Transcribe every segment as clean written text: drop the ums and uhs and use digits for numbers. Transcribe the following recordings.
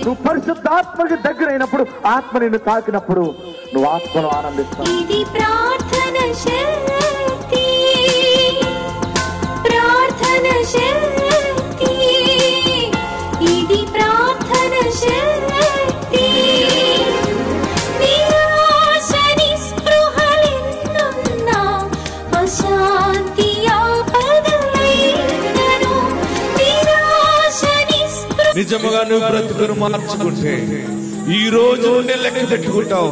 నువ్వు పరిశుద్ధాత్మకి దగ్గరైనప్పుడు, ఆత్మ నిన్ను తాకినప్పుడు నువ్వు ఆత్మను ఆనందిస్తావు. ఇది ప్రార్థన శక్తి, ప్రార్థన శక్తి, ఇది ప్రార్థన శక్తి. నిరాశని స్పృహలెన్నున్నా అశాంతి ఆపదలైనను, నిరాశని నిజముగా నువ్వు బ్రతుకును మార్చుకుంటే ఈ రోజు నుండి లెక్క పెట్టుకుంటావు.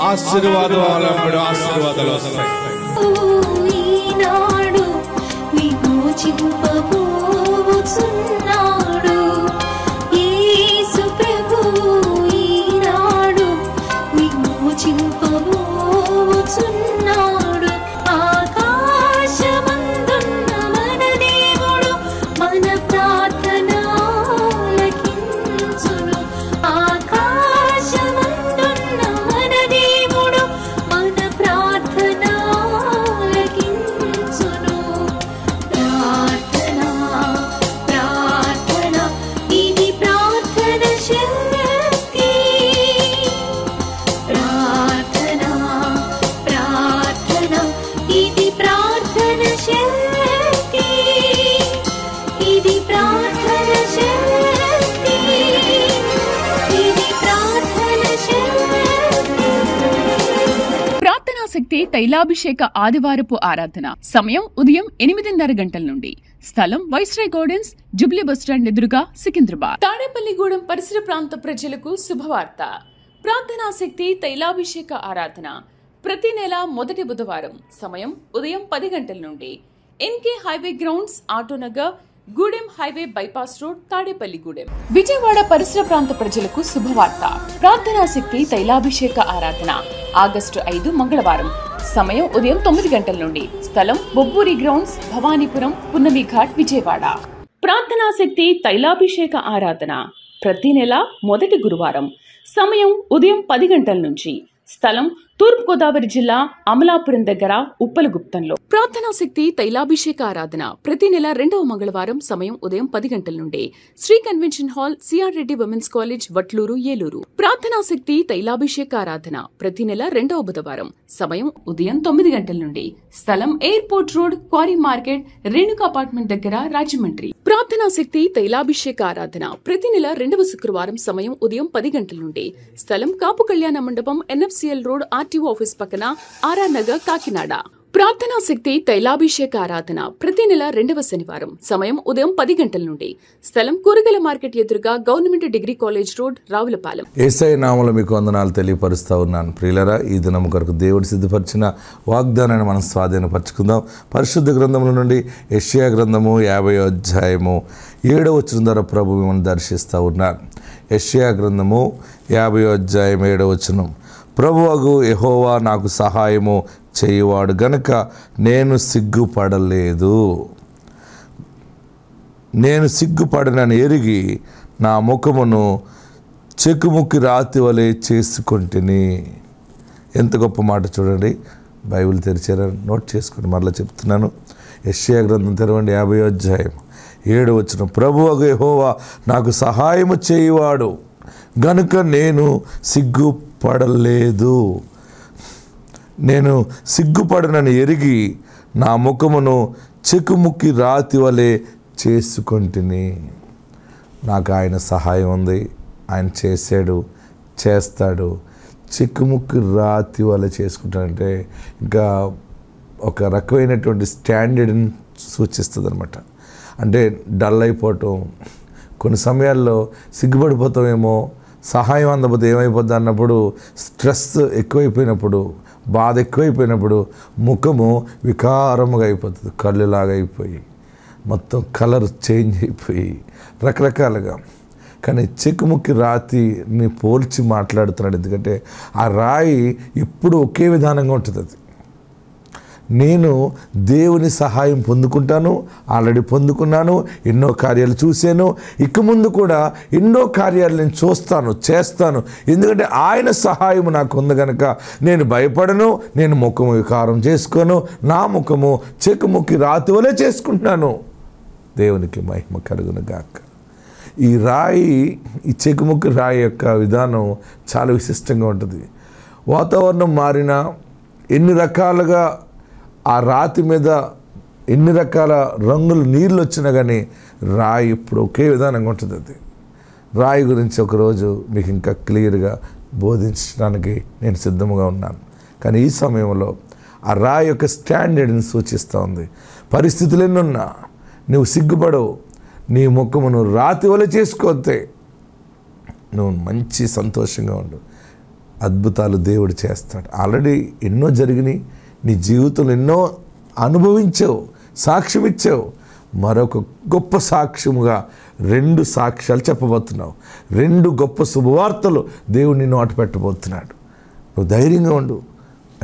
ఆశీర్వాదాలు వస్తాయి. ఈనాడు విమోచింపబోచున్నాడు యేసు ప్రభువు, ఈనాడు విమోచింపబోచున్నాడు. ఆకాశమందున్న మన దేవుడు మన ప్రార్థన ఆలకించును. ఆకాశమందున్న మన దేవుడు మన ప్రార్థన ఆలకించును. ప్రార్థన, ప్రార్థన, ఇది ప్రార్థన శక్తి. ప్రార్థన, ప్రార్థన, ఇది ప్రార్థన శక్తి. ఇది ప్రార్థన శక్తి. ఇది ప్రార్థన శక్తి. ప్రార్థనా శక్తి తైలాభిషేక ఆదివారపు ఆరాధన. సమయం ఉదయం 8:30 గంటల నుండి. స్థలం వైస్రాయ్ గార్డెన్స్, జుబ్లీ బస్టాండ్ ఎదురుగా, సికింద్రాబాద్. తాడేపల్లిగూడెం పరిసర ప్రాంత ప్రజలకు శుభవార్త. ప్రార్థనా శక్తి తైలాభిషేక ఆరాధన ప్రతి నెల మొదటి బుధవారం. సమయం ఉదయం 10 గంటల నుండి. NK highway grounds, Autonagar, Gudem highway bypass road, Tadepalligudem. Vijayawada పరిసర ప్రాంత ప్రజలకు శుభవార్త. ప్రార్థనా శక్తి తైలాభిషేక ఆరాధన ఆగస్టు 5 మంగళవారం. సమయం ఉదయం 9 గంటల నుండి. స్థలం బొబ్బూరి గ్రౌండ్స్, భవానీపురం, పున్నమి ఘాట్, విజయవాడ. ప్రార్థనా శక్తి తైలాభిషేక ఆరాధన ప్రతి నెల మొదటి గురువారం. సమయం ఉదయం 10 గంటల నుంచి. స్థలం తూర్పుగోదావరి జిల్లా, అమలాపురం దగ్గర, ఉప్పలగుప్తంలో. ప్రార్థనా శక్తి తైలాభిషేక ఆరాధన ప్రతి నెల 2వ మంగళవారం. సమయం ఉదయం 10 గంటల నుండి. Sri convention hall, CR Reddy women's college, Vatluru, Eluru. ప్రార్థనా శక్తి తైలాభిషేక ఆరాధన ప్రతి నెల 2వ బుధవారం. సమయం ఉదయం 9 గంటల నుండి. స్థలం airport road, quarry market, Renuka apartment దగ్గర, రాజమండ్రి. ప్రార్థనా శక్తి తైలాభిషేక ఆరాధన ప్రతి నెల 2వ శుక్రవారం. సమయం ఉదయం 10 గంటల నుండి. స్థలం కాపు కళ్యాణ మండపం, ఎన్ఎఫ్సిఎల్ రోడ్, ఆర్టీఓ ఆఫీస్ పక్కన, ఆర్ఆర్ నగర్, కాకినాడ. ప్రార్థనా శక్తి తైలాభిషేక ఆరాధన ప్రతి నెల 2వ శనివారం. సమయం ఉదయం 10 గంటల నుండి. స్థలం కూరగాయల మార్కెట్ ఎదురుగా, government degree college road, Ravulapalem. యేసయ్య నామములో మీకు వందనాలు తెలియపరుస్తా ఉన్నాను. ప్రియులరా, ఈ దినం కొరకు దేవుడు సిద్ధపరిచిన వాగ్దానాన్ని మనం స్వాధీనపరచుకుందాం. పరిశుద్ధ గ్రంథముల నుండి యెషయా గ్రంథము 50వ అధ్యాయము 7వ వచనం ద్వారా ప్రభు మిమ్మల్ని దర్శిస్తూ ఉన్నాను. యెషయా గ్రంథము 50వ అధ్యాయం 7వ వచనం. ప్రభువగు యెహోవా నాకు సహాయము చేయువాడు గనుక నేను సిగ్గుపడలేదు. నేను సిగ్గుపడనని ఎరిగి నా ముఖమును చెక్కుముక్కి రాతి వలె చేసుకొంటిని. ఎంత గొప్ప మాట చూడండి. బైబిల్ తెరిచారా? నోట్ చేసుకుని మరలా చెప్తున్నాను. యెషయా గ్రంథం తెరవండి, 50వ అధ్యాయం 7వ వచనం. ప్రభువగు యెహోవా నాకు సహాయము చేయువాడు గనుక నేను సిగ్గుపడలేదు. నేను సిగ్గుపడనని ఎరిగి నా ముఖమును చెక్కుముక్కి రాతి వలె చేసుకొంటిని. నాకు ఆయన సహాయం ఉంది, ఆయన చేశాడు, చేస్తాడు. చెక్కుముక్కి రాతి వలె చేసుకుంటానంటే ఇంకా ఒక రకమైనటువంటి స్టాండర్డ్ని సూచిస్తుంది అనమాట. అంటే డల్ అయిపోవటం, కొన్ని సమయాల్లో సిగ్గుపడిపోతామేమో, సహాయం అందకపోతే ఏమైపోద్ది అన్నప్పుడు, స్ట్రెస్ ఎక్కువైపోయినప్పుడు, బాధ ఎక్కువైపోయినప్పుడు ముఖము వికారముగా అయిపోతుంది. కళ్ళులాగా అయిపోయి మొత్తం కలర్ చేంజ్ అయిపోయి రకరకాలుగా. కానీ చెక్కుముక్కి రాతిని పోల్చి మాట్లాడుతున్నాడు. ఎందుకంటే ఆ రాయి ఎప్పుడు ఒకే విధానంగా ఉంటుంది. అది నేను దేవుని సహాయం పొందుకుంటాను, ఆల్రెడీ పొందుకున్నాను, ఎన్నో కార్యాలు చూశాను, ఇక ముందు కూడా ఎన్నో కార్యాలు నేను చూస్తాను, చేస్తాను. ఎందుకంటే ఆయన సహాయం నాకు ఉంది కనుక నేను భయపడను, నేను ముఖము వికారం చేసుకోను, నా ముఖము చెక్కుముక్కి రాతి వలె చేసుకుంటున్నాను. దేవునికి మహిమ కలుగును గాక. ఈ రాయి, ఈ చెకుముక్కు రాయి యొక్క విధానం చాలా విశిష్టంగా ఉంటుంది. వాతావరణం మారినా, ఎన్ని రకాలుగా ఆ రాతి మీద ఎన్ని రకాల రంగులు నీళ్ళు వచ్చినా కానీ రాయి ఇప్పుడు ఒకే విధానంగా ఉంటుంది. అది రాయి గురించి ఒకరోజు మీకు ఇంకా క్లియర్గా బోధించడానికి నేను సిద్ధంగా ఉన్నాను. కానీ ఈ సమయంలో ఆ రాయి యొక్క స్టాండర్డ్ని సూచిస్తూ ఉంది. పరిస్థితులు ఎన్నున్నా నువ్వు సిగ్గుపడవు, నీ ముఖమును రాతి వలె చేసుకోతే నువ్వు మంచి సంతోషంగా ఉండు. అద్భుతాలు దేవుడు చేస్తాడు. ఆల్రెడీ ఎన్నో జరిగినాయి, నీ జీవితంలో ఎన్నో అనుభవించావు, సాక్ష్యం ఇచ్చావు. మరొక గొప్ప సాక్ష్యముగా 2 సాక్ష్యాలు చెప్పబోతున్నావు. 2 గొప్ప శుభవార్తలు దేవుడు నిన్ను నోట పెట్టబోతున్నాడు. నువ్వు ధైర్యంగా ఉండు.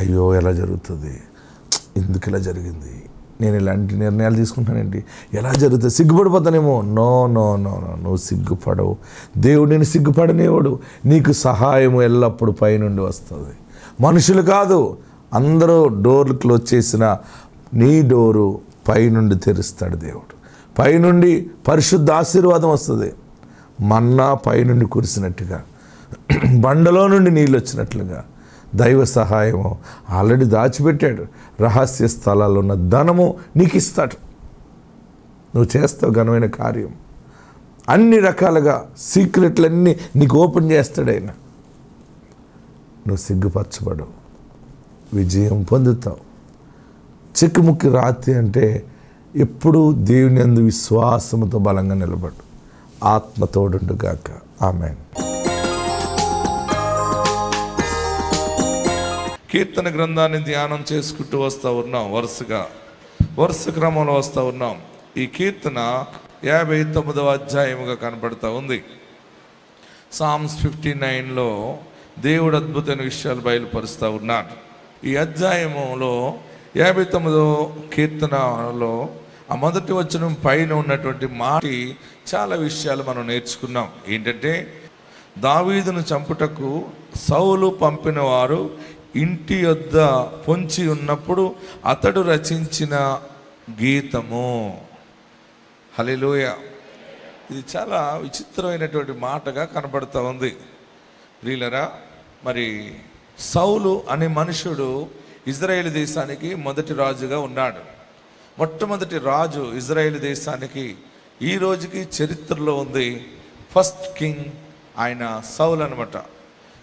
అయ్యో ఎలా జరుగుతుంది, ఎందుకు ఇలా జరిగింది, నేను ఇలాంటి నిర్ణయాలు తీసుకుంటానండి, ఎలా జరుగుతుంది, సిగ్గుపడిపోతానేమో. నో నో నో నో నువ్వు సిగ్గుపడవు. దేవుడు నేను సిగ్గుపడనేవాడు. నీకు సహాయము ఎల్లప్పుడూ పైనుండి వస్తుంది. మనుషులు కాదు, అందరూ డోర్లు క్లోజ్ చేసిన నీ డోరు పైనుండి తెరుస్తాడు దేవుడు. పైనుండి పరిశుద్ధ ఆశీర్వాదం వస్తుంది. మన్నా పైనుండి కురిసినట్టుగా, బండలో నుండి నీళ్ళు వచ్చినట్లుగా దైవ సహాయము ఆల్రెడీ దాచిపెట్టాడు. రహస్య స్థలాల్లో ఉన్న ధనము నీకు ఇస్తాడు. నువ్వు చేస్తావు ఘనమైన కార్యం. అన్ని రకాలుగా సీక్రెట్లన్నీ నీకు ఓపెన్ చేస్తాడు ఆయన. నువ్వు సిగ్గుపరచబడవు, విజయం పొందుతావు. చెక్కుముక్కి రాతి అంటే ఎప్పుడూ దేవుని యందు విశ్వాసముతో బలంగా నిలబడు. ఆత్మ తోడుండుగాక. ఆమేన్. కీర్తన గ్రంథాన్ని ధ్యానం చేసుకుంటూ వస్తూ ఉన్నాం. వరుస క్రమంలో వస్తూ ఉన్నాం. ఈ కీర్తన 59వ అధ్యాయముగా కనపడుతూ ఉంది. సామ్స్ 59లో దేవుడు అద్భుతమైన విషయాలు బయలుపరుస్తూ ఉన్నాడు. ఈ అధ్యాయములో 59వ కీర్తనలో ఆ మొదటి వచనం పైన ఉన్నటువంటి మాట చాలా విషయాలు మనం నేర్చుకున్నాం. ఏంటంటే, దావీదును చంపుటకు సౌలు పంపిన వారు ఇంటి యొద్ద పొంచి ఉన్నప్పుడు అతడు రచించిన గీతము. హల్లెలూయా. ఇది చాలా విచిత్రమైనటువంటి మాటగా కనబడుతూ ఉంది. ప్రియులరా, మరి సౌలు అనే మనుషుడు ఇజ్రాయేల్ దేశానికి మొదటి రాజుగా ఉన్నాడు. మొట్టమొదటి రాజు ఇజ్రాయేల్ దేశానికి ఈ రోజుకి చరిత్రలో ఉంది. ఫస్ట్ కింగ్ ఆయన సౌలు అనమాట.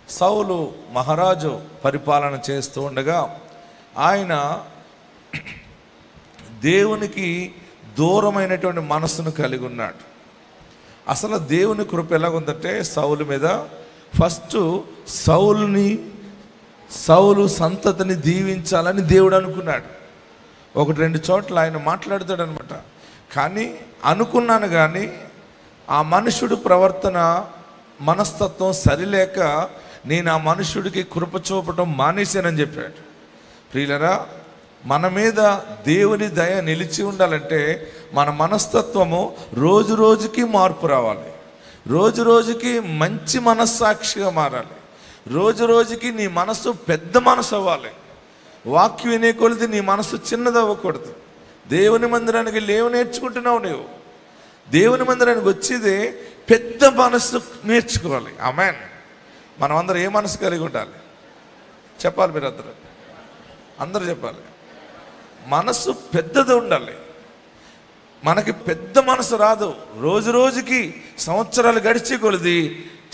సౌలు మహారాజు పరిపాలన చేస్తూ ఉండగా ఆయన దేవునికి దూరమైనటువంటి మనసును కలిగి ఉన్నాడు. అసలు దేవుని కృప ఎలాగుందంటే సౌలు మీద, ఫస్ట్ సౌలు సంతతిని దీవించాలని దేవుడు అనుకున్నాడు. 1-2 చోట్ల ఆయన మాట్లాడతాడనమాట. కానీ అనుకున్నాను, కానీ ఆ మనుషుడు ప్రవర్తన మనస్తత్వం సరిలేక నేను ఆ మనుషుడికి కృప చూపటం మానేశానని చెప్పాడు. ప్రియులరా, మన మీద దేవుని దయ నిలిచి ఉండాలంటే మన మనస్తత్వము రోజు రోజుకి మార్పు రావాలి. రోజు రోజుకి మంచి మనస్సాక్షిగా మారాలి. రోజు రోజుకి నీ మనసు పెద్ద మనసు అవ్వాలి. వాక్యం వినే కొలిది నీ మనసు చిన్నది అవ్వకూడదు. దేవుని మందిరానికి లేవు నేర్చుకుంటున్నావు. నువ్వు దేవుని మందిరానికి వచ్చేదే పెద్ద మనసు నేర్చుకోవాలి. ఆమేన్. మనం అందరూ ఏ మనసు కలిగి ఉండాలి చెప్పాలి. మీరు అందరూ చెప్పాలి. మనసు పెద్దది ఉండాలి. మనకి పెద్ద మనసు రాదు. రోజు రోజుకి సంవత్సరాలు గడిచే కొలది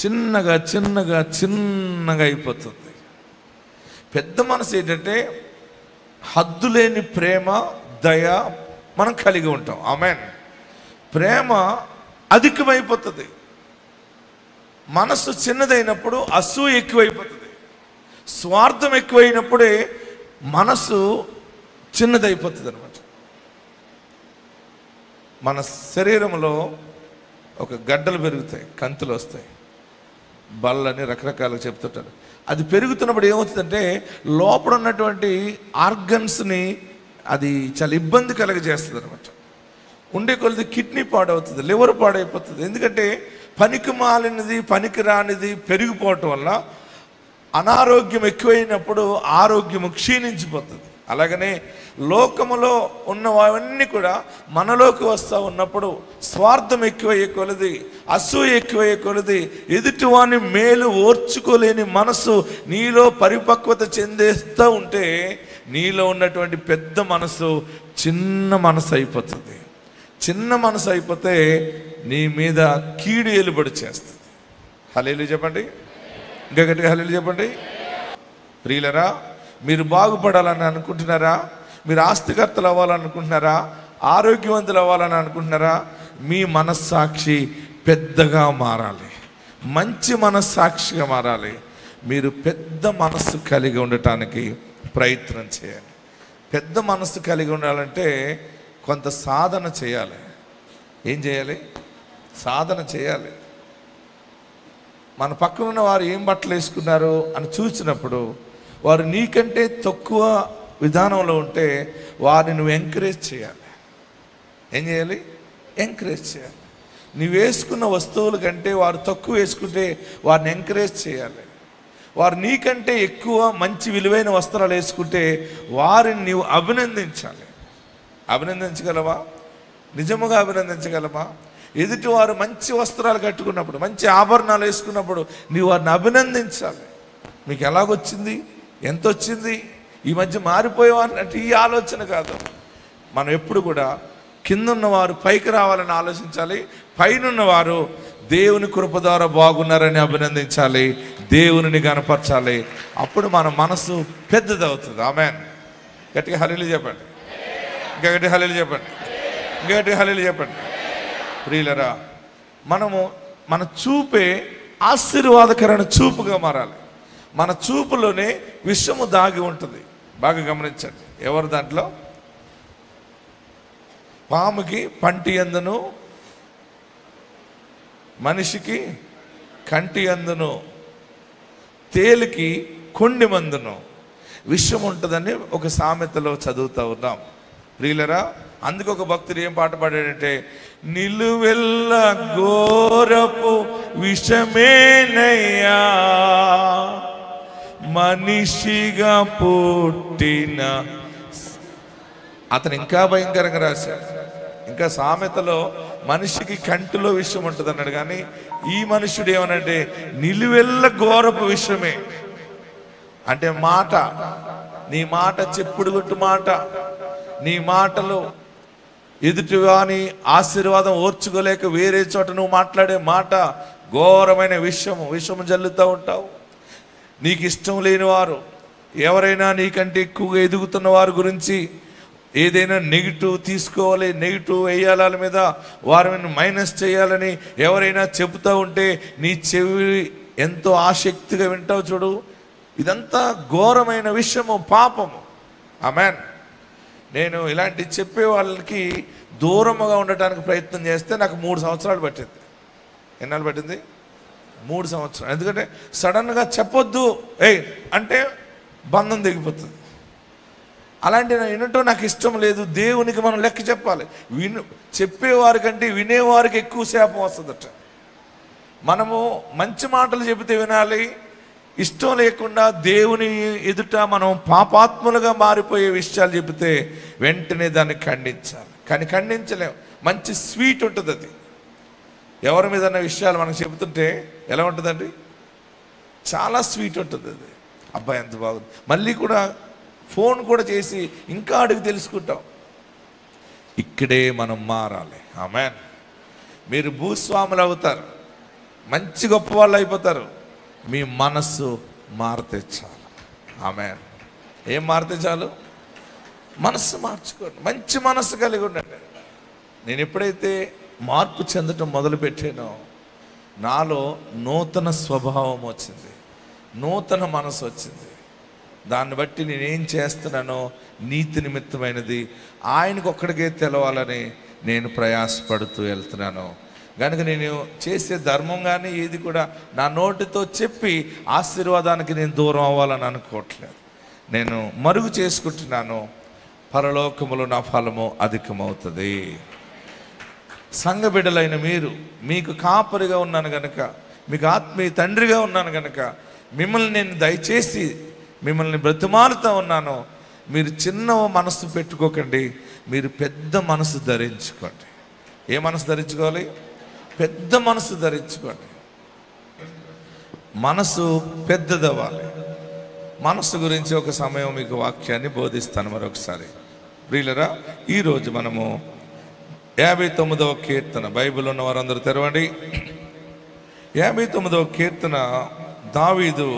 చిన్నగా చిన్నగా చిన్నగా అయిపోతుంది. పెద్ద మనసు ఏంటంటే హద్దులేని ప్రేమ, దయ మనం కలిగి ఉంటాం. ఆమేన్. ప్రేమ అధికమైపోతుంది. మనసు చిన్నదైనప్పుడు అసూయ ఎక్కువైపోతుంది. స్వార్థం ఎక్కువైనప్పుడే మనసు చిన్నదైపోతుంది అనమాట. మన శరీరంలో ఒక గడ్డలు పెరుగుతాయి, కంతులు వస్తాయి, బల్లని రకరకాలుగా చెప్తుంటారు. అది పెరుగుతున్నప్పుడు ఏమవుతుందంటే లోపల ఉన్నటువంటి ఆర్గన్స్ని అది చాలా ఇబ్బంది కలగజేస్తుంది అనమాట. ఉండే కొలది కిడ్నీ పాడవుతుంది, లివర్ పాడైపోతుంది. ఎందుకంటే పనికి మాలినది, పనికి రానిది పెరిగిపోవటం వల్ల అనారోగ్యం ఎక్కువైనప్పుడు ఆరోగ్యం క్షీణించిపోతుంది. అలాగనే లోకములో ఉన్నవన్నీ కూడా మనలోకి వస్తూ ఉన్నప్పుడు స్వార్థం ఎక్కువయ్యే కొలది, అసూయ ఎక్కువయ్యే కొలది, ఎదుటివాని మేలు ఓర్చుకోలేని మనసు నీలో పరిపక్వత చెందేస్తూ ఉంటే నీలో ఉన్నటువంటి పెద్ద మనసు చిన్న మనసు అయిపోతుంది. చిన్న మనసు అయిపోతే నీ మీద కీడు ఏలుబడి చేస్తుంది. హల్లెలూయా చెప్పండి, ఇంకా గట్టిగా హల్లెలూయా చెప్పండి. ప్రియులరా, మీరు బాగుపడాలని అనుకుంటున్నారా? మీరు ఆస్తికర్తలు అవ్వాలనుకుంటున్నారా? ఆరోగ్యవంతులు అవ్వాలని అనుకుంటున్నారా? మీ మనస్సాక్షి పెద్దగా మారాలి, మంచి మనస్సాక్షిగా మారాలి. మీరు పెద్ద మనస్సు కలిగి ఉండటానికి ప్రయత్నం చేయాలి. పెద్ద మనస్సు కలిగి ఉండాలంటే కొంత సాధన చేయాలి. ఏం చేయాలి? సాధన చేయాలి. మన పక్కన ఉన్న వారు ఏం బట్టలు వేసుకున్నారు అని చూసినప్పుడు వారు నీకంటే తక్కువ విధానంలో ఉంటే వారిని నువ్వు ఎంకరేజ్ చేయాలి. ఏం చేయాలి? ఎంకరేజ్ చేయాలి. నువ్వు వేసుకున్న వస్తువుల కంటే వారు తక్కువ వేసుకుంటే వారిని ఎంకరేజ్ చేయాలి. వారు నీకంటే ఎక్కువ మంచి విలువైన వస్త్రాలు వేసుకుంటే వారిని నీవు అభినందించాలి. అభినందించగలవా? నిజముగా అభినందించగలవా? ఎదుటివారు మంచి వస్త్రాలు కట్టుకున్నప్పుడు, మంచి ఆభరణాలు వేసుకున్నప్పుడు నీవు వారిని అభినందించాలి. మీకు ఎలాగొచ్చింది, ఎంత వచ్చింది, ఈ మధ్య మారిపోయేవా అంటే ఈ ఆలోచన కాదు. మనం ఎప్పుడు కూడా కిందున్నవారు పైకి రావాలని ఆలోచించాలి, పైనున్నవారు దేవుని కృప ద్వారా బాగున్నారని అభినందించాలి, దేవుని గనపరచాలి. అప్పుడు మన మనసు పెద్దదవుతుంది. ఆమేన్. గట్టిగా హల్లెలూయా చెప్పండి, ఇంకా గట్టిగా హల్లెలూయా చెప్పండి, ఇంకా గట్టిగా హల్లెలూయా చెప్పండి. ప్రియులరా, మన చూపే ఆశీర్వాదకరమైన చూపుగా మారాలి. మన చూపులోనే విషము దాగి ఉంటుంది. బాగా గమనించండి. ఎవరు దాంట్లో? పాముకి పంటి అందును, మనిషికి కంటి అందును, తేలికి కొండి మందును విషం ఉంటుందని ఒక సామెతలో చదువుతూ ఉన్నాం. ప్రియులరా, అందుకు ఒక భక్తుడు ఏం పాట పాడాడంటే, నిలువెల్ల ఘోరపు విషమేనయ్యా మనిషిగా పుట్టిన. అతను ఇంకా భయంకరంగా రాశాడు. ఇంకా సామెతలో మనిషికి కంటిలో విషయం ఉంటుంది అన్నాడు, కానీ ఈ మనుషుడు ఏమనంటే నిలువెల్ల ఘోరపు విషయమే. అంటే మాట, నీ మాట చెప్పుడు కొట్టు మాట, నీ మాటలు ఎదుటివాని ఆశీర్వాదం ఓర్చుకోలేక వేరే చోట నువ్వు మాట్లాడే మాట ఘోరమైన విషము జల్లుతూ ఉంటావు. నీకు ఇష్టం లేని వారు ఎవరైనా నీకంటే ఎక్కువగా ఎదుగుతున్న వారి గురించి ఏదైనా నెగిటివ్ తీసుకోవాలి, నెగిటివ్ వేయాలి, వాళ్ళ మీద వారిని మైనస్ చేయాలని ఎవరైనా చెబుతూ ఉంటే నీ చెవి ఎంతో ఆసక్తిగా వింటావు. చూడు, ఇదంతా ఘోరమైన విషయము, పాపము. ఆమేన్. నేను ఇలాంటి చెప్పే వాళ్ళకి దూరముగా ఉండటానికి ప్రయత్నం చేస్తే నాకు 3 సంవత్సరాలు పట్టింది. ఎన్నాళ్ళు పట్టింది? 3 సంవత్సరాలు. ఎందుకంటే సడన్గా చెప్పొద్దు అంటే బంధం దిగిపోతుంది. అలాంటి వినటం నాకు ఇష్టం లేదు. దేవునికి మనం లెక్క చెప్పాలి. చెప్పేవారి కంటే వినేవారికి ఎక్కువ శాపం వస్తుందట. మనము మంచి మాటలు చెబితే వినాలి, ఇష్టం లేకుండా దేవుని ఎదుట మనం పాపాత్ములుగా మారిపోయే విషయాలు చెబితే వెంటనే దాన్ని ఖండించాలి. కానీ ఖండించలేం. మంచి స్వీట్ ఉంటుంది అది. ఎవరి మీద విషయాలు మనం చెబుతుంటే ఎలా ఉంటుందండి? చాలా స్వీట్ ఉంటుంది అది. అబ్బాయి ఎంత బాగుంది, మళ్ళీ కూడా ఫోన్ కూడా చేసి ఇంకా అడిగి తెలుసుకుంటాం. ఇక్కడే మనం మారాలి. ఆమేన్. మీరు భూస్వాములు అవుతారు, మంచి గొప్ప వాళ్ళు అయిపోతారు. మీ మనస్సు మారితే చాలు. ఆమేన్. ఏం మారితే చాలు? మనస్సు మార్చుకోండి. మంచి మనస్సు కలిగి ఉండండి. నేను ఎప్పుడైతే మార్పు చెందటం మొదలుపెట్టానో నాలో నూతన స్వభావం వచ్చింది, నూతన మనసు వచ్చింది. దాన్ని బట్టి నేనేం చేస్తున్నానో నీతి నిమిత్తమైనది ఆయనకు ఒక్కడికే తెలవాలని నేను ప్రయాసపడుతూ వెళ్తున్నాను. కనుక నేను చేసే ధర్మం కానీ ఏది కూడా నా నోటితో చెప్పి ఆశీర్వాదానికి నేను దూరం అవ్వాలని అనుకోవట్లేదు. నేను మరుగు చేసుకుంటున్నాను. పరలోకములో నా ఫలము అధికమవుతుంది. సంఘ బిడ్డలైన మీకు కాపరిగా ఉన్నాను కనుక, మీకు ఆత్మీయ తండ్రిగా ఉన్నాను కనుక మిమ్మల్ని నేను దయచేసి మిమ్మల్ని బ్రతిమాలుతూ ఉన్నాను. మీరు చిన్న మనసు పెట్టుకోకండి, మీరు పెద్ద మనసు ధరించుకోండి. ఏ మనసు ధరించుకోవాలి? పెద్ద మనసు ధరించుకోండి. మనసు పెద్దదవ్వాలి. మనసు గురించి ఒక సమయం మీకు వాక్యాన్ని బోధిస్తాను మరొకసారి. ప్రియులరా, ఈరోజు మనము 59వ కీర్తన, బైబిల్ ఉన్న వారందరూ తెరవండి. 59వ కీర్తన దావీదు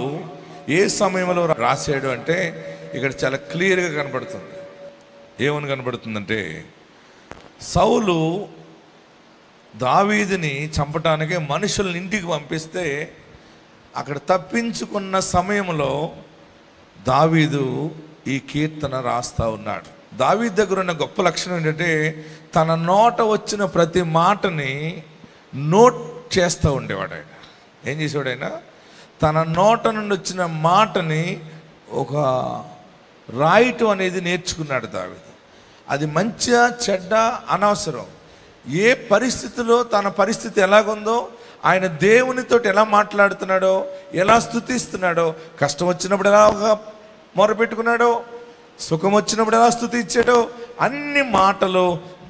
ఏ సమయంలో రాశాడు అంటే ఇక్కడ చాలా క్లియర్గా కనబడుతుంది. ఏమని కనబడుతుందంటే, సౌలు దావీదుని చంపటానికి మనుషుల్ని ఇంటికి పంపిస్తే అక్కడ తప్పించుకున్న సమయంలో దావీదు ఈ కీర్తన రాస్తా ఉన్నాడు. దావీదు దగ్గర ఉన్న గొప్ప లక్షణం ఏంటంటే, తన నోట వచ్చిన ప్రతి మాటని నోట్ చేస్తూ ఉండేవాడు ఆయన. ఏం చేసేవాడు ఆయన? తన నోట నుండి వచ్చిన మాటని ఒక రాయటం అనేది నేర్చుకున్నాడు దావీదు. అది మంచిగా చెడ్డ అనవసరం. ఏ పరిస్థితిలో తన పరిస్థితి ఎలాగుందో, ఆయన దేవునితో ఎలా మాట్లాడుతున్నాడో, ఎలా స్తుతిస్తున్నాడో, కష్టం వచ్చినప్పుడు ఎలా మొరపెట్టుకున్నాడో, సుఖం వచ్చినప్పుడు ఎలా స్తుతించాడో, అన్ని మాటలు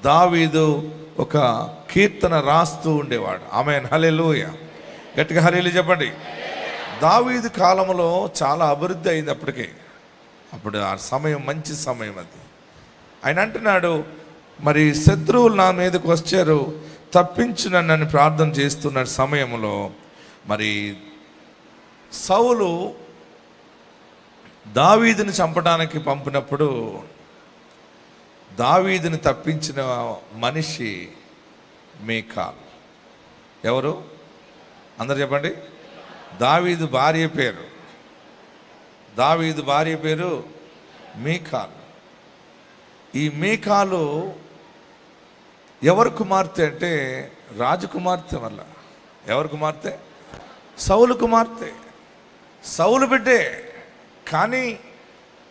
దావీదు ఒక కీర్తన రాస్తూ ఉండేవాడు. ఆమేన్, హల్లెలూయా. గట్టిగా హల్లెలూయా చెప్పండి. దావీదు కాలంలో చాలా అభివృద్ధి అయింది అప్పటికే. అప్పుడు ఆ సమయం మంచి సమయం అది. ఆయన అంటున్నాడు, మరి శత్రువులు నా మీదకి వచ్చారు, తప్పించు నన్ను ప్రార్థన చేస్తున్న సమయంలో మరి సౌలు దావీదుని చంపడానికి పంపినప్పుడు దావీదుని తప్పించిన మనిషి మీకాల్. ఎవరు? అందరు చెప్పండి. దావీదు భార్య పేరు, దావీదు భార్య పేరు మీకాల్. ఈ మీకాలు ఎవరు కుమార్తె అంటే రాజకుమార్తె. వల్ల ఎవరు కుమార్తె? సౌలు కుమార్తె, సౌలు బిడ్డే. కానీ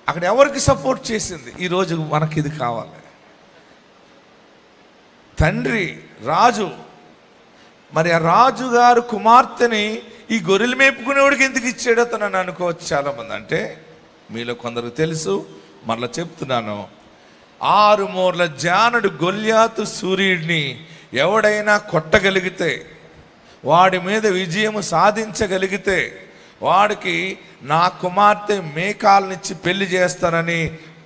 అక్కడ ఎవరికి సపోర్ట్ చేసింది? ఈరోజు మనకి ఇది కావాలి. తండ్రి రాజు, మరి ఆ రాజుగారు కుమార్తెని ఈ గొర్రెలు మేపుకునేవాడికి ఎందుకు ఇచ్చాడో తనని అనుకోవచ్చు చాలామంది. అంటే మీలో కొందరికి తెలుసు, మరలా చెప్తున్నాను. 6 మూరల జానుడు గొల్యాతు సూర్యుడిని ఎవడైనా కొట్టగలిగితే, వాడి మీద విజయం సాధించగలిగితే, వాడికి నా కుమార్తె మీకాల్నిచ్చి పెళ్లి చేస్తానని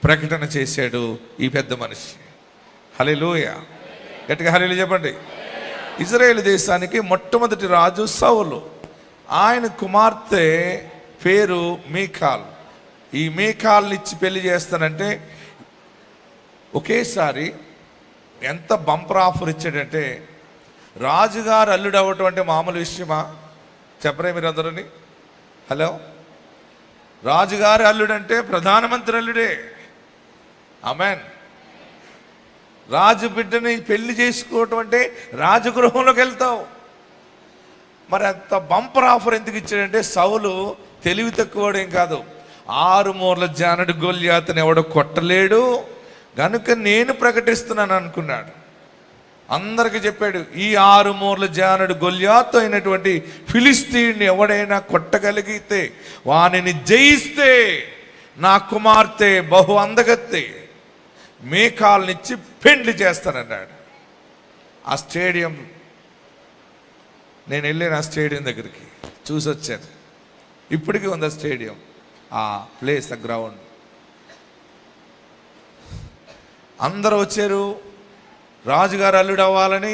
ప్రకటన చేశాడు ఈ పెద్ద మనిషి. హల్లెలూయా. గట్టిగా హల్లెలూయా చెప్పండి. ఇజ్రాయేల్ దేశానికి మొట్టమొదటి రాజు సౌలు. ఆయన కుమార్తె పేరు మీకాల్. ఈ మీకాల్నిచ్చి పెళ్లి చేస్తానంటే ఒకేసారి ఎంత బంపర్ ఆఫర్ ఇచ్చాడంటే, రాజుగారు అల్లుడు అవ్వటం అంటే మామూలు విషయమా? చెప్పరే మీరు అందరూని? హలో, రాజుగారి అల్లుడంటే ప్రధానమంత్రి అల్లుడే. ఆమెన్. రాజు బిడ్డని పెళ్లి చేసుకోవటం అంటే రాజగృహంలోకి వెళ్తావు. మరి అంత బంపర్ ఆఫర్ ఎందుకు ఇచ్చాడంటే, సౌలు తెలివి తక్కువడేం కాదు. 6 మూరల జానుడు గొల్యాతుని ఎవడో కొట్టలేడు గనుక నేను ప్రకటిస్తున్నాను అనుకున్నాడు. అందరికి చెప్పాడు, ఈ 6 మూరల జానుడు గొల్యాతు అయినటువంటి ఫిలిస్తీయుడిని ఎవడైనా కొట్టగలిగితే, వానిని జయిస్తే నా కుమార్తె బహు అందగత్తే మీకాల్నిచ్చి పెండ్లి చేస్తానన్నాడు. ఆ స్టేడియం నేను వెళ్ళాను, ఆ స్టేడియం దగ్గరికి చూసి వచ్చాను. ఇప్పటికీ ఉంది ఆ స్టేడియం, ఆ ప్లేస్, ఆ గ్రౌండ్. అందరూ వచ్చారు రాజుగారు అల్లుడు అవ్వాలని.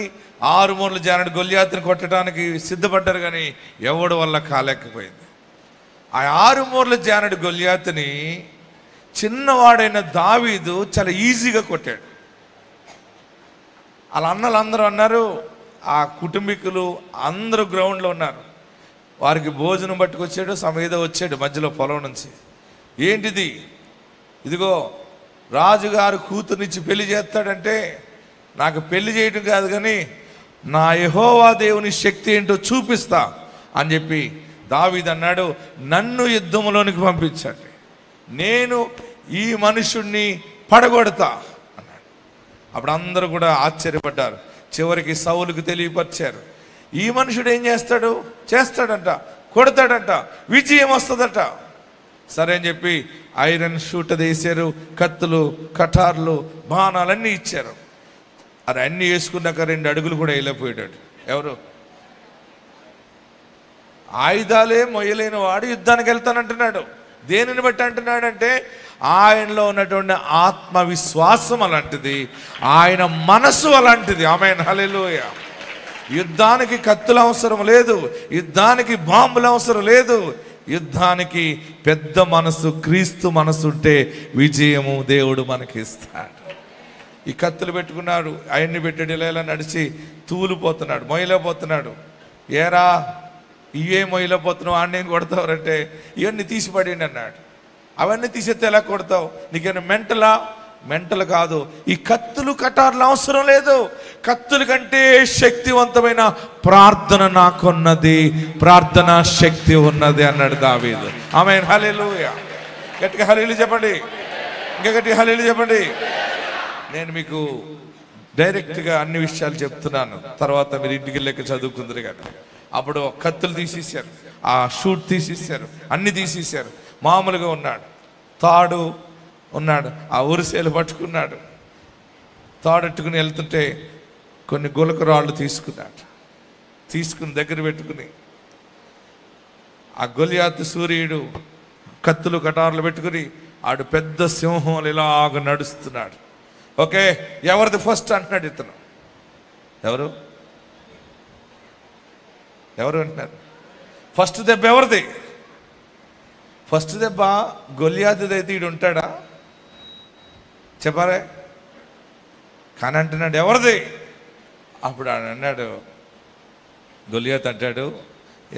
6 మూరల జానుడు గొల్యాతుని కొట్టడానికి సిద్ధపడ్డారు, కానీ ఎవడు వల్ల కాలేకపోయింది. ఆ 6 మూరల జానుడు గొల్యాతుని చిన్నవాడైన దావీదు చాలా ఈజీగా కొట్టాడు. వాళ్ళ అన్నలు అందరూ అన్నారు, ఆ కుటుంబీకులు అందరూ గ్రౌండ్లో ఉన్నారు. వారికి భోజనం పట్టుకొచ్చాడు, సమేద వచ్చాడు మధ్యలో పొలం నుంచి. ఏంటిది? ఇదిగో రాజుగారు కూతురునిచ్చి పెళ్లి చేస్తాడంటే, నాకు పెళ్లి చేయటం కాదు కానీ నా యెహోవా దేవుని శక్తి ఏంటో చూపిస్తా అని చెప్పి దావీదు అన్నాడు, నన్ను యుద్ధంలోనికి పంపించండి, నేను ఈ మనుషుణ్ణి పడగొడతా అన్నాడు. అప్పుడు అందరూ కూడా ఆశ్చర్యపడ్డారు. చివరికి సౌలుకు తెలియపరిచారు, ఈ మనుషుడు ఏం చేస్తాడంట, కొడతాడంట, విజయం వస్తుందట. సరే అని చెప్పి ఐరన్ షూట్ అది వేసారు, కత్తులు, కటార్లు, బాణాలన్నీ ఇచ్చారు. అది అన్నీ వేసుకున్నాక 2 అడుగులు కూడా వెళ్ళిపోయాడు. ఎవరు? ఆయుధాలే మొయ్యలేని వాడు యుద్ధానికి వెళ్తానంటున్నాడు. దేనిని బట్టి అంటున్నాడంటే ఆయనలో ఉన్నటువంటి ఆత్మవిశ్వాసం అలాంటిది, ఆయన మనసు అలాంటిది. ఆమేన్, హల్లెలూయా. యుద్ధానికి కత్తులు అవసరం లేదు, యుద్ధానికి బాంబులు అవసరం లేదు. యుద్ధానికి పెద్ద మనసు, క్రీస్తు మనసు ఉంటే విజయము దేవుడు మనకి ఇస్తాడు. ఈ కత్తులు పెట్టుకున్నాడు, ఆయన్ని పెట్టాడు, ఇలా నడిచి తూలిపోతున్నాడు, మొయ్యలేకపోతున్నాడు. ఏరా ఇవే మొయ్యలేకపోతున్నావు, ఆడిని కొడతావురంటే ఇవన్నీ తీసిపడండి అన్నాడు. అవన్నీ తీసేస్తే ఎలా కొడతావు? నీకేమైనా మెంటల్ కాదు. ఈ కత్తులు కటార్లు అవసరం లేదు. కత్తుల కంటే శక్తివంతమైన ప్రార్థన నాకున్నది, ప్రార్థన శక్తి ఉన్నది అన్నాడు దావీదు. ఆమేన్, హల్లెలూయా. గట్టిగా హల్లెలూయా చెప్పండి, ఇంకా గట్టిగా హల్లెలూయా చెప్పండి. నేను మీకు డైరెక్ట్గా అన్ని విషయాలు చెప్తున్నాను, తర్వాత మీరు ఇంటికి వెళ్ళక చదువుకుందరు కానీ. అప్పుడు కత్తులు తీసేసారు, ఆ షూట్ తీసేసారు, అన్ని తీసేసారు. మామూలుగా ఉన్నాడు, తాడు ఉన్నాడు, ఆ ఉరిసేలు పట్టుకున్నాడు. తాడెట్టుకుని వెళ్తుంటే కొన్ని గులక రాళ్ళు తీసుకున్నాడు. తీసుకుని దగ్గర పెట్టుకుని ఆ గొలియాతు సూర్యుడు కత్తులు కటార్లు పెట్టుకుని ఆడు పెద్ద సింహం ఇలాగ నడుస్తున్నాడు. ఓకే, ఎవరిది ఫస్ట్ అంటున్నాడు ఇతను. ఎవరు అంటున్నారు? ఫస్ట్ దెబ్బ ఎవరిది? ఫస్ట్ దెబ్బ గొలియాతుది అయితే ఈడు ఉంటాడా? చెప్పారే. కానీ అంటున్నాడు ఎవరిది? అప్పుడు ఆయన అన్నాడు, గొలియాతు అంటాడు,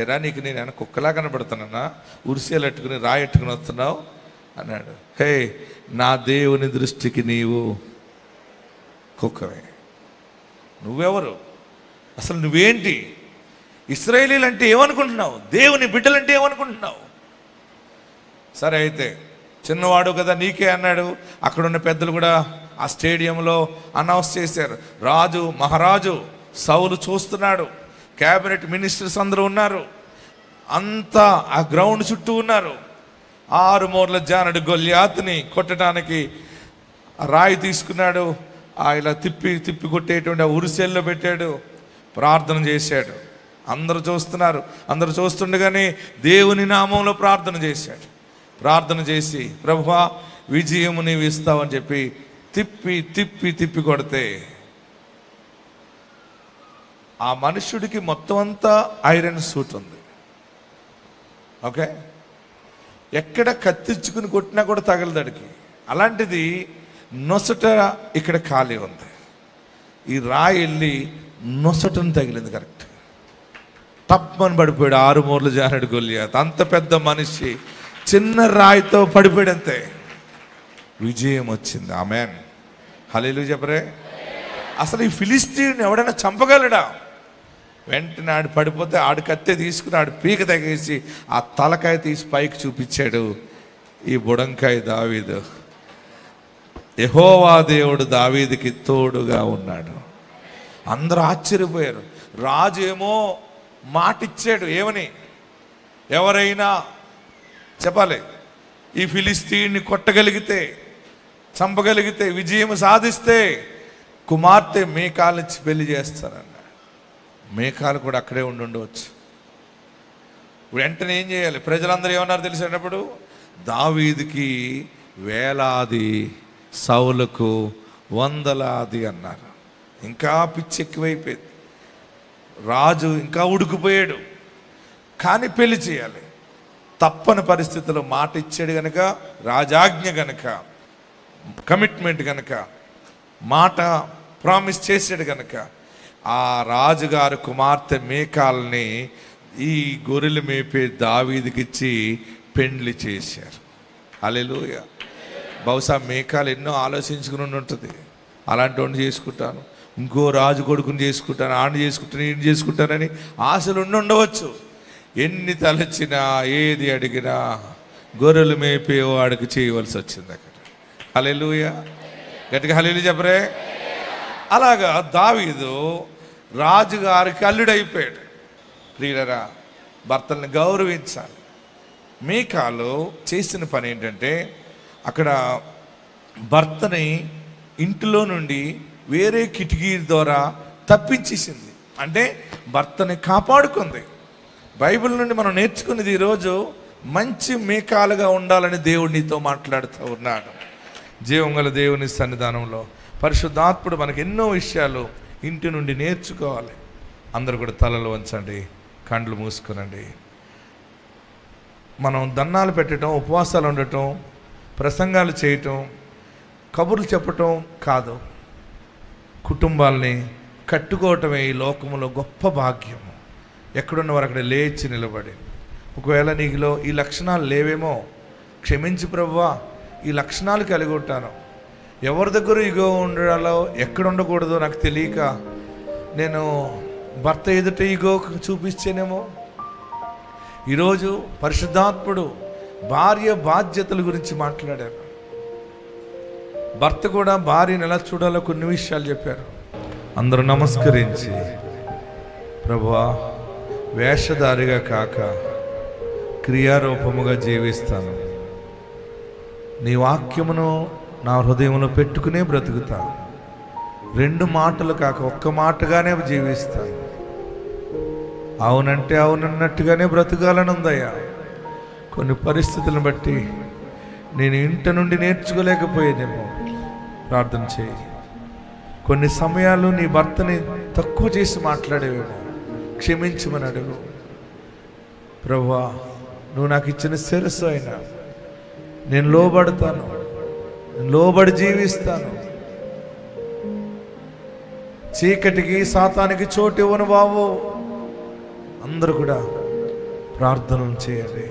ఎరా నీకు నేను కుక్కలా కనబడుతున్నానా? ఉరిసేలు ఎట్టుకుని రాయెట్టుకుని వస్తున్నావు అన్నాడు. హే, నా దేవుని దృష్టికి నీవు కుక్కవే. నువ్వెవరు? అసలు నువ్వేంటి? ఇశ్రాయేలీలు అంటే ఏమనుకుంటున్నావు? దేవుని బిడ్డలంటే ఏమనుకుంటున్నావు? సరే అయితే చిన్నవాడు కదా నీకే అన్నాడు. అక్కడున్న పెద్దలు కూడా ఆ స్టేడియంలో అనౌన్స్ చేశారు. మహారాజు సౌలు చూస్తున్నాడు, క్యాబినెట్ మినిస్టర్స్ అందరూ ఉన్నారు, అంతా ఆ గ్రౌండ్ చుట్టూ ఉన్నారు. 6 మూరల జానడు గొలియాతుని కొట్టడానికి రాయి తీసుకున్నాడు, ఇలా తిప్పి కొట్టేటువంటి ఆ ఉరిసెల్లో పెట్టాడు, ప్రార్థన చేశాడు. అందరూ చూస్తున్నారు. అందరూ చూస్తుండగానే దేవుని నామంలో ప్రార్థన చేశాడు. ప్రార్థన చేసి ప్రభువా విజయము నీవు ఇస్తావని చెప్పి తిప్పి కొడితే ఆ మనుష్యుడికి మొత్తం అంతా ఐరన్ సూట్ ఉంది. ఓకే, ఎక్కడ కత్తిచ్చుకుని కొట్టినా కూడా తగలదడికి. అలాంటిది నొసట ఇక్కడ ఖాళీ ఉంది. ఈ రాయి వెళ్ళి నొసటను తగిలింది కరెక్ట్. తప్పని పడిపోయాడు. 6 మూరల జానడు గొలియాతు. అంత పెద్ద మనిషి చిన్న రాయితో పడిపోయాడు అంతే. విజయం వచ్చింది. ఆమేన్, హల్లెలూయా చెప్పరే. అసలు ఈ ఫిలిస్తీయుని ఎవడైనా చంపగలడా? వెంటనే ఆడు పడిపోతే ఆడు కత్తి తీసుకుని ఆడు పీక తగేసి ఆ తలకాయ తీసి పైకి చూపించాడు. ఈ బుడంకాయ దావీదు. యెహోవా దేవుడు దావీదుకి తోడుగా ఉన్నాడు. అందరూ ఆశ్చర్యపోయారు. రాజు ఏమో మాట ఇచ్చాడు, ఏమని? ఎవరైనా చెప్పాలి, ఈ ఫిలిస్తీన్ని కొట్టగలిగితే, చంపగలిగితే, విజయం సాధిస్తే కుమార్తె మేకాలిచ్చి పెళ్లి చేస్తారన్న. మేకాలు కూడా అక్కడే ఉండవచ్చు. వెంటనే ఏం చేయాలి? ప్రజలందరూ ఏమన్నారు తెలిసినప్పుడు, దావీదుకి వేలాది, సౌలుకు వందలాది అన్నారు. ఇంకా పిచ్చి ఎక్కువైపోయింది. రాజు ఇంకా ఉడికిపోయాడు. కానీ పెళ్లి చేయాలి. తప్పని పరిస్థితుల్లో మాట ఇచ్చాడు గనక, రాజాజ్ఞ గనక, కమిట్మెంట్ గనక, మాట ప్రామిస్ చేసాడు గనక ఆ రాజుగారు కుమార్తె మేకాల్ని ఈ గొర్రెలు మేపే దావీదుకి ఇచ్చి పెండ్లి చేశారు. హల్లెలూయా. బహుశా మేకాలు ఎన్నో ఆలోచించుకుని ఉంటుంది. అలాంటి వాడిని చేసుకుంటాను, ఇంకో రాజు కొడుకుని చేసుకుంటాను, ఆడిని చేసుకుంటాను, ఈయన చేసుకుంటానని ఆశలు ఉండవచ్చు. ఎన్ని తలచినా, ఏది అడిగినా గొర్రెలు మేపేవాడికి చేయవలసి వచ్చింది అక్కడ. హల్లెలూయా. గట్టిగా హల్లెలూయా చెప్పరే. అలాగా దావీదు రాజుగారికి అల్లుడైపోయాడు. ప్రియులరా, భర్తల్ని గౌరవించాలి. మీకాలు చేసిన పని ఏంటంటే అక్కడ భర్తని ఇంటిలో నుండి వేరే కిటికీ ద్వారా తప్పించేసింది. అంటే భర్తని కాపాడుకుంది. బైబిల్ నుండి మనం నేర్చుకునేది ఈరోజు మంచి మీకాలుగా ఉండాలని దేవుడు నీతో మాట్లాడుతూ ఉన్నాడు. జీవం గల దేవుని సన్నిధానంలో పరిశుద్ధాత్ముడు మనకు ఎన్నో విషయాలు ఇంటి నుండి నేర్చుకోవాలి. అందరూ కూడా తలలు వంచండి, కండ్లు మూసుకునండి. మనం దన్నాలు పెట్టడం, ఉపవాసాలు ఉండటం, ప్రసంగాలు చేయటం, కబుర్లు చెప్పటం కాదు, కుటుంబాల్ని కట్టుకోవటమే ఈ లోకంలో గొప్ప భాగ్యం. ఎక్కడున్నవారు అక్కడ లేచి నిలబడి, ఒకవేళ నీకులో ఈ లక్షణాలు లేవేమో క్షమించి ప్రభువా, ఈ లక్షణాలు కలిగి ఉంటాను, ఎవరి దగ్గర ఇగో ఉండాలో ఎక్కడ ఉండకూడదో నాకు తెలియక నేను భర్త ఎదుట ఇగో చూపించేనేమో. ఈరోజు పరిశుద్ధాత్ముడు భార్య బాధ్యతల గురించి మాట్లాడారు. భర్త కూడా భార్యను ఎలా చూడాలో కొన్ని విషయాలు చెప్పారు. అందరూ నమస్కరించి, ప్రభువా వేషధారిగా కాక క్రియారూపముగా జీవిస్తాను, నీ వాక్యమును నా హృదయంలో పెట్టుకునే బ్రతుకుతా, 2 మాటలు కాక ఒక్క మాటగానే జీవిస్తాను, అవునంటే అవునన్నట్టుగానే బ్రతకాలని ఉందయ్యా. కొన్ని పరిస్థితులను బట్టి నేను ఇంటి నుండి నేర్చుకోలేకపోయేదేమో, ప్రార్థన చేయి. కొన్ని సమయాలు నీ భర్తని తక్కువ చేసి మాట్లాడేవేమో, క్షమించమని అడుగు. ప్రభువా నువ్వు నాకు ఇచ్చిన శిరస్సు అయినా నేను లోబడతాను, నేను లోబడి జీవిస్తాను, చీకటికి సాతానికి చోటు ఇవ్వను బాబు. అందరూ కూడా ప్రార్థనలు చేయండి.